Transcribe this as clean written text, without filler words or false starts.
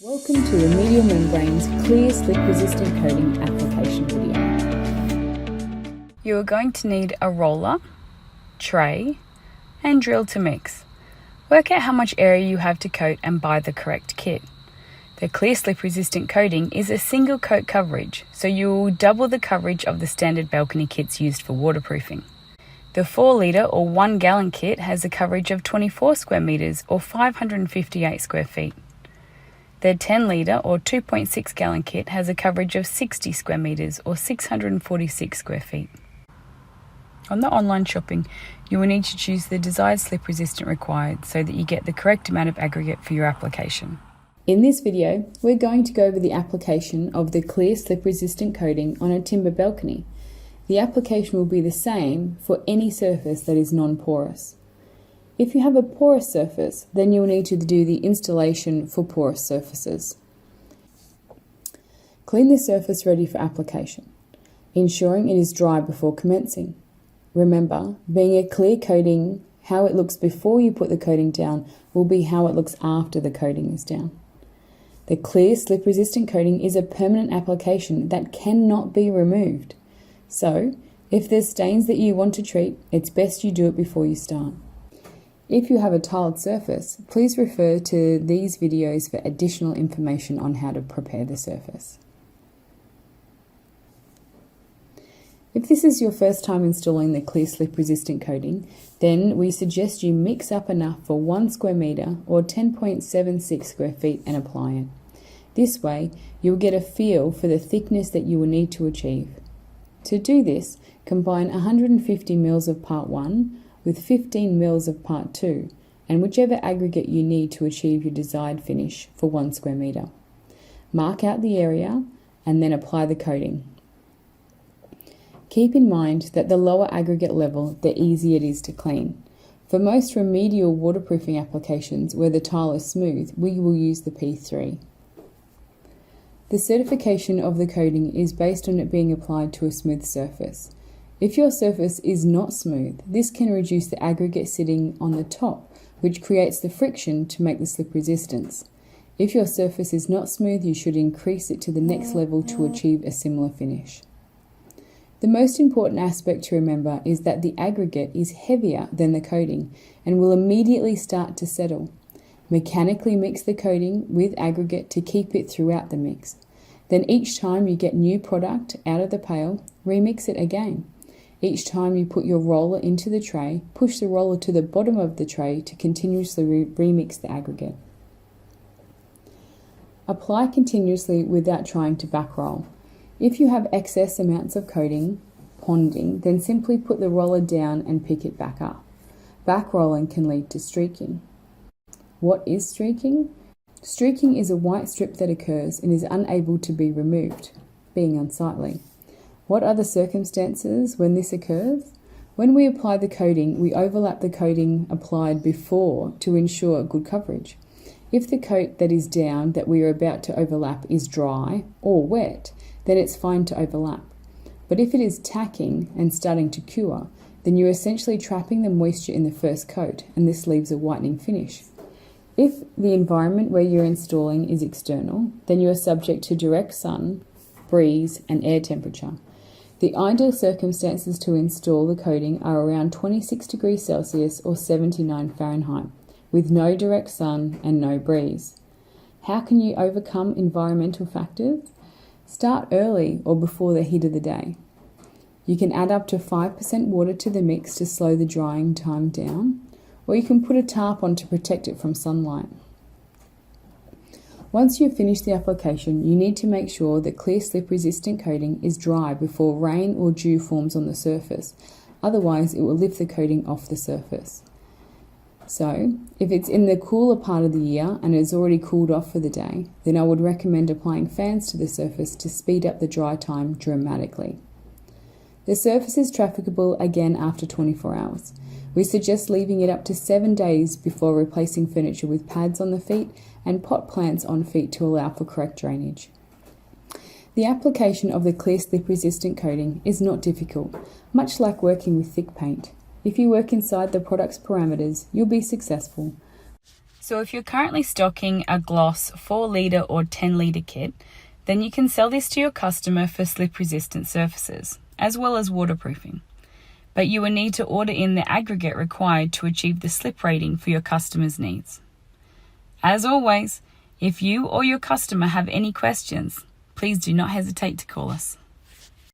Welcome to Remedial Membranes Clear Slip Resistant Coating Application video. You are going to need a roller, tray and drill to mix. Work out how much area you have to coat and buy the correct kit. The Clear Slip Resistant coating is a single coat coverage, so you will double the coverage of the standard balcony kits used for waterproofing. The 4 litre or 1 gallon kit has a coverage of 24 square metres or 558 square feet. The 10 litre or 2.6 gallon kit has a coverage of 60 square metres or 646 square feet. On the online shopping, you will need to choose the desired slip resistant required so that you get the correct amount of aggregate for your application. In this video, we're going to go over the application of the clear slip resistant coating on a timber balcony. The application will be the same for any surface that is non-porous. If you have a porous surface, then you'll need to do the installation for porous surfaces. Clean the surface ready for application, ensuring it is dry before commencing. Remember, being a clear coating, how it looks before you put the coating down will be how it looks after the coating is down. The clear slip resistant coating is a permanent application that cannot be removed. So, if there's stains that you want to treat, it's best you do it before you start. If you have a tiled surface, please refer to these videos for additional information on how to prepare the surface. If this is your first time installing the clear slip resistant coating, then we suggest you mix up enough for 1 square metre or 10.76 square feet and apply it. This way, you'll get a feel for the thickness that you will need to achieve. To do this, combine 150 ml of part 1 with 15 ml of part 2 and whichever aggregate you need to achieve your desired finish for 1 square metre. Mark out the area and then apply the coating. Keep in mind that the lower aggregate level, the easier it is to clean. For most remedial waterproofing applications where the tile is smooth, we will use the P3. The certification of the coating is based on it being applied to a smooth surface. If your surface is not smooth, this can reduce the aggregate sitting on the top, which creates the friction to make the slip resistance. If your surface is not smooth, you should increase it to the next level to achieve a similar finish. The most important aspect to remember is that the aggregate is heavier than the coating and will immediately start to settle. Mechanically mix the coating with aggregate to keep it throughout the mix. Then each time you get new product out of the pail, remix it again. Each time you put your roller into the tray, push the roller to the bottom of the tray to continuously remix the aggregate. Apply continuously without trying to back roll. If you have excess amounts of coating, ponding, then simply put the roller down and pick it back up. Back rolling can lead to streaking. What is streaking? Streaking is a white strip that occurs and is unable to be removed, being unsightly. What are the circumstances when this occurs? When we apply the coating, we overlap the coating applied before to ensure good coverage. If the coat that is down that we are about to overlap is dry or wet, then it's fine to overlap. But if it is tacking and starting to cure, then you're essentially trapping the moisture in the first coat, and this leaves a whitening finish. If the environment where you're installing is external, then you are subject to direct sun, breeze, and air temperature. The ideal circumstances to install the coating are around 26 degrees Celsius or 79 Fahrenheit, with no direct sun and no breeze. How can you overcome environmental factors? Start early or before the heat of the day. You can add up to 5% water to the mix to slow the drying time down, or you can put a tarp on to protect it from sunlight. Once you've finished the application, you need to make sure that clear slip resistant coating is dry before rain or dew forms on the surface, otherwise it will lift the coating off the surface. So, if it's in the cooler part of the year and it's already cooled off for the day, then I would recommend applying fans to the surface to speed up the dry time dramatically. The surface is traffickable again after 24 hours. We suggest leaving it up to 7 days before replacing furniture with pads on the feet and pot plants on feet to allow for correct drainage. The application of the clear slip resistant coating is not difficult, much like working with thick paint. If you work inside the product's parameters, you'll be successful. So if you're currently stocking a gloss 4-litre or 10-litre kit, then you can sell this to your customer for slip-resistant surfaces, as well as waterproofing. But you will need to order in the aggregate required to achieve the slip rating for your customer's needs. As always, if you or your customer have any questions, please do not hesitate to call us.